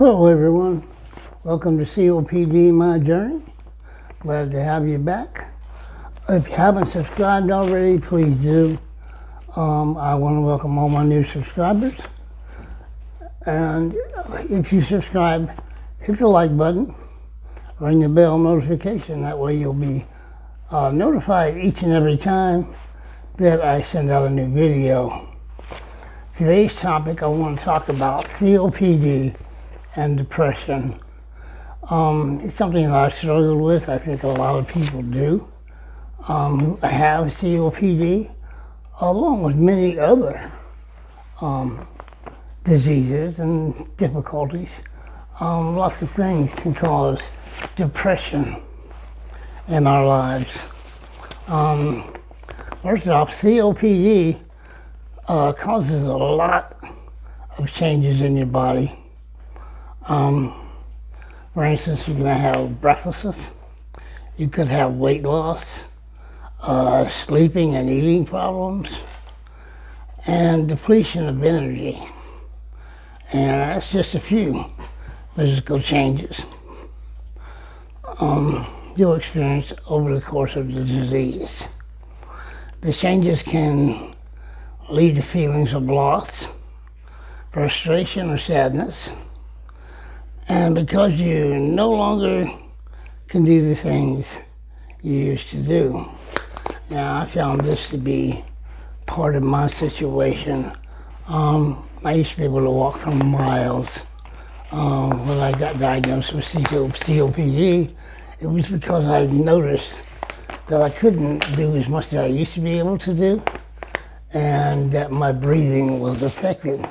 Hello everyone, welcome to COPD My Journey. Glad to have you back. If you haven't subscribed already, please do. I want to welcome all my new subscribers. And if you subscribe, hit the like button, ring the bell notification. That way you'll be notified each and every time that I send out a new video. Today's topic, I want to talk about COPD and depression. It's something that I struggled with. I think a lot of people do. I have COPD, along with many other diseases and difficulties. Lots of things can cause depression in our lives. First off, COPD causes a lot of changes in your body. For instance, you're going to have breathlessness, you could have weight loss, sleeping and eating problems, and depletion of energy. And that's just a few physical changes you'll experience over the course of the disease. The changes can lead to feelings of loss, frustration, or sadness. And because you no longer can do the things you used to do. Now, I found this to be part of my situation. I used to be able to walk for miles. When I got diagnosed with COPD, it was because I noticed that I couldn't do as much as I used to be able to do, and that my breathing was affected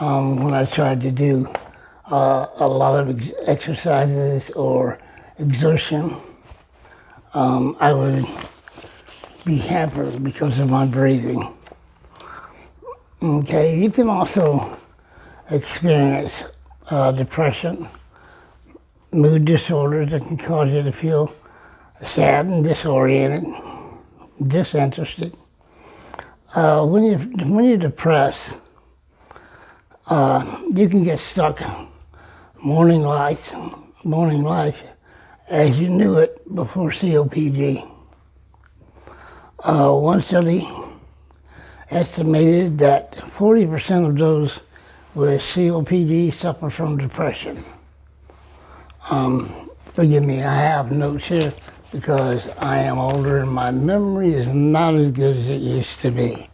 when I tried to do a lot of exercises or exertion. I would be hampered because of my breathing. Okay, you can also experience depression, mood disorders that can cause you to feel sad and disoriented, disinterested. When you're depressed, you can get stuck morning life as you knew it before COPD. One study estimated that 40% of those with COPD suffer from depression. Forgive me, I have notes here because I am older and my memory is not as good as it used to be.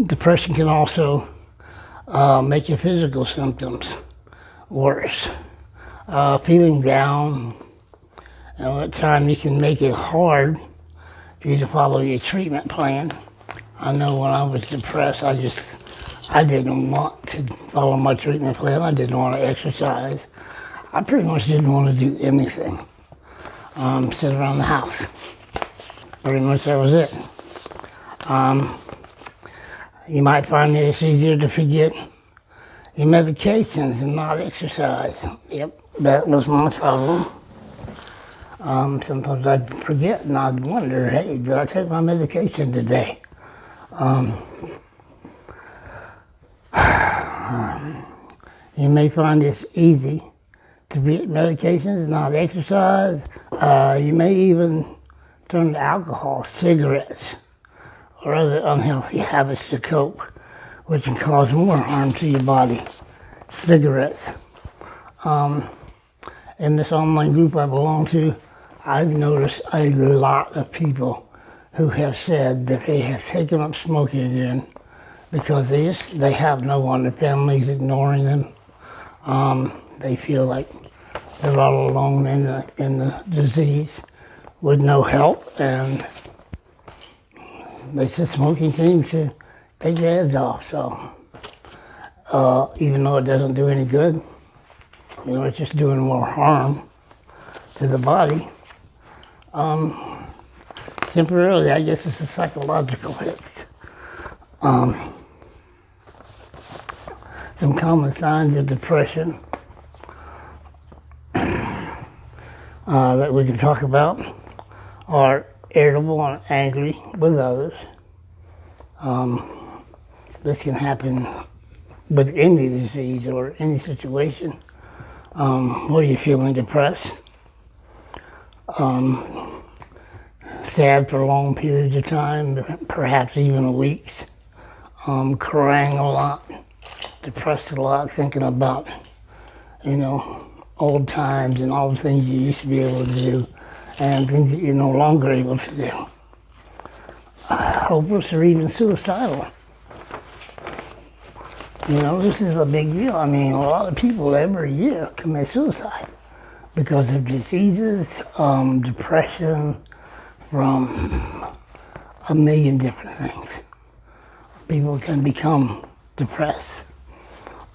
Depression can also make your physical symptoms worse. Feeling down, and at times you can make it hard for you to follow your treatment plan. I know when I was depressed, I didn't want to follow my treatment plan. I didn't want to exercise. I pretty much didn't want to do anything. Sit around the house. Pretty much that was it. You might find that it's easier to forget your medications and not exercise. Yep, that was my problem. Sometimes I'd forget and I'd wonder, hey, did I take my medication today? You may find it's easy to forget medications and not exercise. You may even turn to alcohol, cigarettes, or other unhealthy habits to cope, which can cause more harm to your body. Cigarettes. In this online group I belong to, I've noticed a lot of people who have said that they have taken up smoking again because they have no one, their family's ignoring them. They feel like they're all alone in the disease with no help, and they said smoking seems to take the edge off. So even though it doesn't do any good, it's just doing more harm to the body. Temporarily, I guess it's a psychological fix. Some common signs of depression that we can talk about are irritable and angry with others. This can happen with any disease or any situation where you're feeling depressed, sad for long periods of time, perhaps even weeks, crying a lot, depressed a lot, thinking about, old times and all the things you used to be able to do and things that you're no longer able to do. Hopeless or even suicidal. This is a big deal. I mean, a lot of people every year commit suicide because of diseases, depression, from a million different things. People can become depressed.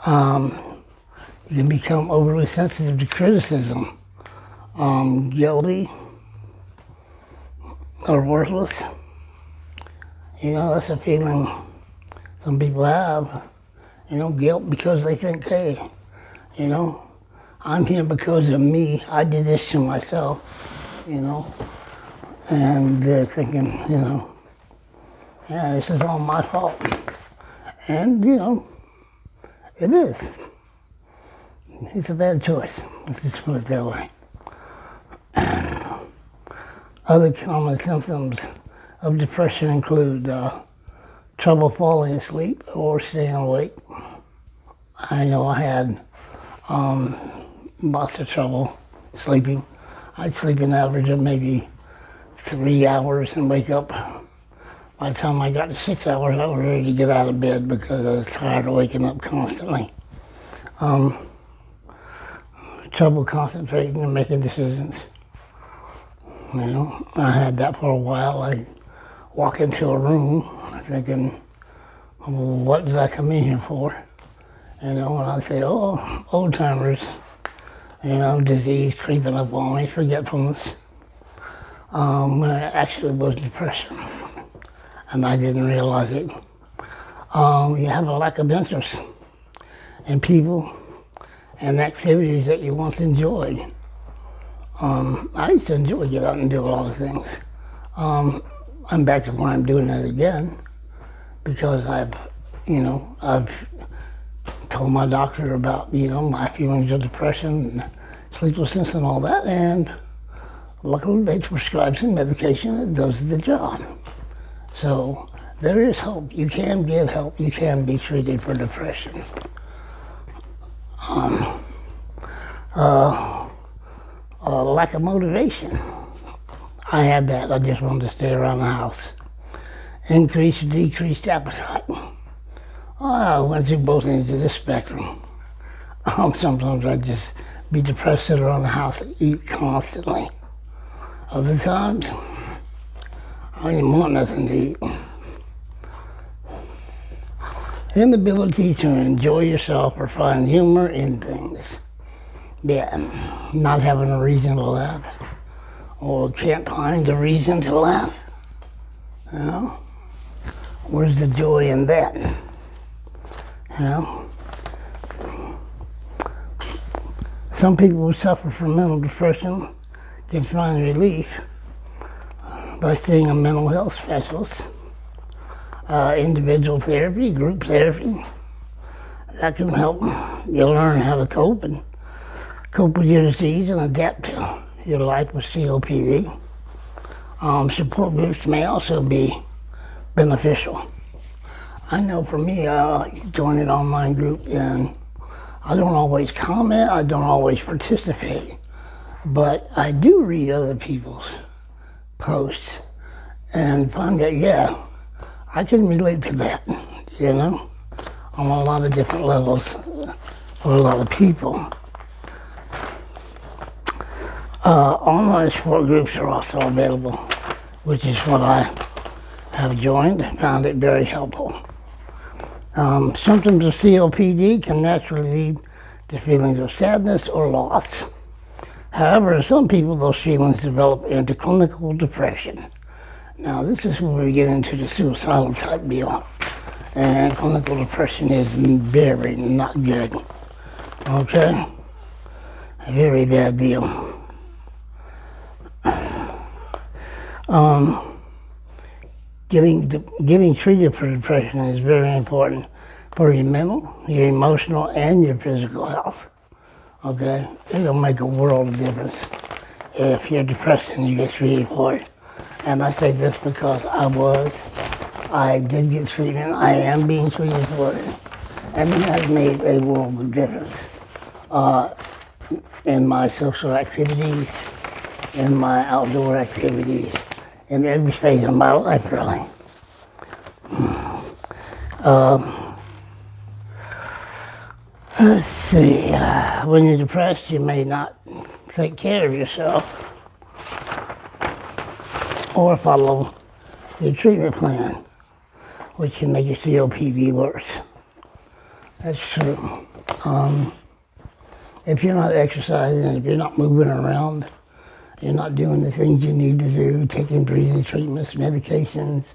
You can become overly sensitive to criticism, guilty, or worthless. That's a feeling some people have. Guilt because they think, hey, I'm here because of me. I did this to myself, and they're thinking, yeah, this is all my fault. And, it is. It's a bad choice. Let's just put it that way. Other common symptoms of depression include trouble falling asleep or staying awake. I know I had lots of trouble sleeping. I'd sleep an average of maybe 3 hours and wake up. By the time I got to 6 hours, I was ready to get out of bed because I was tired of waking up constantly. Trouble concentrating and making decisions. I had that for a while. I'd walk into a room thinking, what did I come in here for? And I'd say, oh, old timers, disease creeping up on me, forgetfulness. When it actually was depression, and I didn't realize it. You have a lack of interest in people and activities that you once enjoyed. I used to enjoy getting out and do a lot of things. I'm back to where I'm doing that again because I've told my doctor about, my feelings of depression and sleeplessness and all that, and luckily they prescribe some medication that does the job. So there is hope. You can get help. You can be treated for depression. Lack of motivation. I had that. I just wanted to stay around the house. Increased or decreased appetite. I went through both ends of this spectrum. Sometimes I'd just be depressed, sit around the house and eat constantly. Other times, I didn't want nothing to eat. Inability to enjoy yourself or find humor in things. Yeah, not having a reason to laugh. Or can't find a reason to laugh. Where's the joy in that? Some people who suffer from mental depression can find relief by seeing a mental health specialist, individual therapy, group therapy. That can help you learn how to cope with your disease and adapt to your life with COPD. Support groups may also be beneficial. I know for me, I joined an online group and I don't always comment, I don't always participate, but I do read other people's posts and find that, yeah, I can relate to that, on a lot of different levels for a lot of people. Online support groups are also available, which is what I have joined and found it very helpful. Symptoms of COPD can naturally lead to feelings of sadness or loss. However, in some people, those feelings develop into clinical depression. Now, this is where we get into the suicidal type deal. And clinical depression is very not good. Okay? A very bad deal. Getting treated for depression is very important for your mental, your emotional, and your physical health. Okay? It'll make a world of difference if you're depressed and you get treated for it. And I say this because I did get treatment, I am being treated for it, and it has made a world of difference in my social activities, in my outdoor activities, in every phase of my life, really. Let's see, when you're depressed, you may not take care of yourself or follow your treatment plan, which can make your COPD worse. That's true. If you're not exercising, if you're not moving around, you're not doing the things you need to do, taking breathing treatments, medications,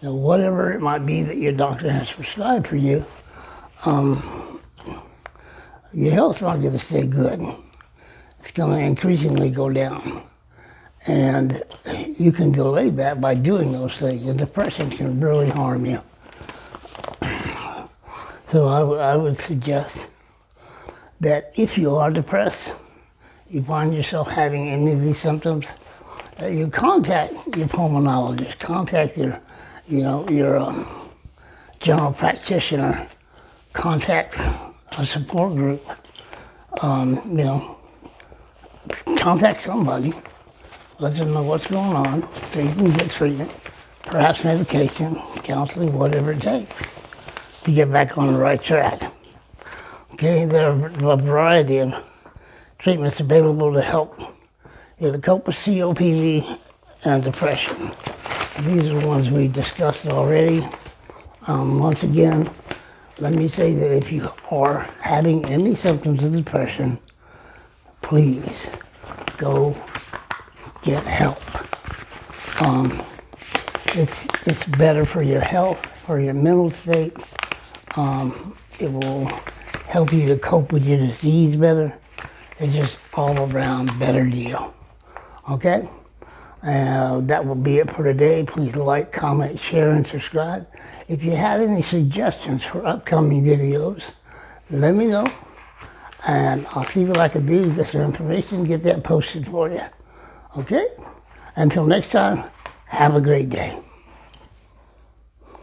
whatever it might be that your doctor has prescribed for you, your health's not going to stay good. It's going to increasingly go down. And you can delay that by doing those things. And depression can really harm you. So I would suggest that if you are depressed, you find yourself having any of these symptoms, you contact your pulmonologist, contact your general practitioner, contact a support group, contact somebody, let them know what's going on so you can get treatment, perhaps medication, counseling, whatever it takes to get back on the right track. Okay, there are a variety of treatments available to help you to cope with COPD and depression. These are the ones we discussed already. Once again, let me say that if you are having any symptoms of depression, please go get help. It's better for your health, for your mental state. It will help you to cope with your disease better. It's just all around better deal. Okay? That will be it for today. Please like, comment, share, and subscribe. If you have any suggestions for upcoming videos, let me know. And I'll see what I can do to get some information, get that posted for you. Okay? Until next time, have a great day.